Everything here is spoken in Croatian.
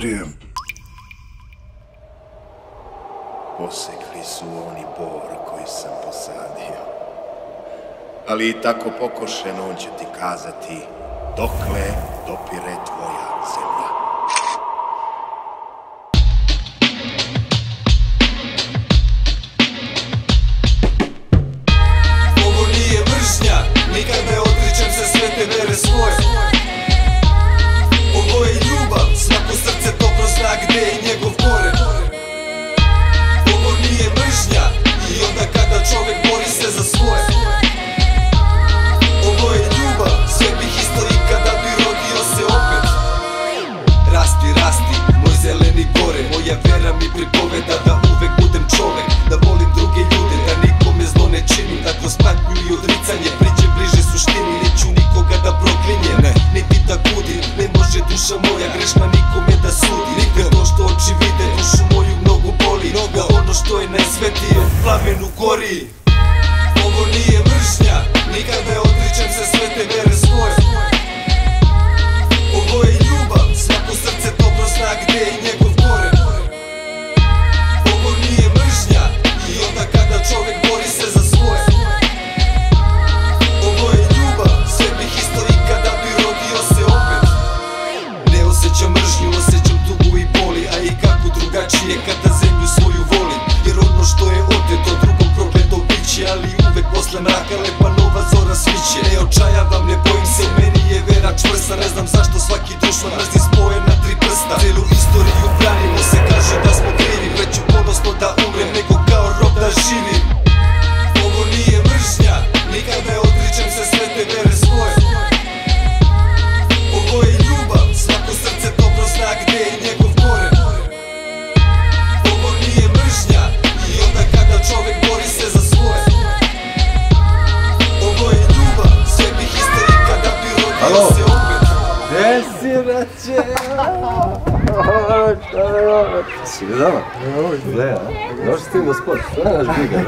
otkrijem. Posekli su oni bor koji sam posadio. Ali i tako pokošen on će ti kazati dokle dopire tvoja zemlja. Ovo nije mržnja, nikad ne odričem se sve te vere svoje. Ovo je ljubav, svako srce dobro zna gde je njegov koren. Ovo nije mržnja, i onda kada čovek bori se za svoje. Ovo je ljubav, sve bih isto i kada bi rodio se opet. Rasti, rasti, moj zeleni bore, moja vera mi pripoveda da uvek budem čovek, da volim druge ljude, da nikome zlo ne činim, da kroz patnju i odricanje priđem bliže suštini. Neću nikoga da proklinjem, niti da kudim, ne može duša moja grešna nikome da sudi. Nikad to što oči vide, dušu moju mnogo boli, da ono što je nesvetije u plamenu gori. Ovo nije mržnja, nikad ne odričem se sve te vere svoje. Ovo je ljubav, svako srce dobro zna gde je njegov koren. Ovo nije mržnja, i onda kada čovek bori se za svoje. Ovo je ljubav, sve bih isto i kada bi rodio se opet. Ne osjećam mržnju, osjećam tugu i boli, a i kako drugačije kada zemlju svoju volim. Jer ono što je oteto drugom prokleto biće, ali uvek posle mraka lepa nova zora sviće. Ne očajavam, ne bojim se, meni je vera čvrsta. Ne znam zašto svaki dušman mrzi spojen na tri prsta. Celu istoriju branimo, se kaže da smo krivi, već ću ponosno da umrem nego kao rob da živim. Ovo nije mržnja, nikad ne odričem se sve te vere svoje. Ovo je ljubav, svako srce dobro zna gde je njegov koren. Ovo nije mržnja, i onda kada čovek bori se za svoje. Ovo je ljubav, sve bih isto i kada bi rodio se opet. Gde si, braće? Si mi dama? Gle, a? Došli s tim na sport, šta je naš briga?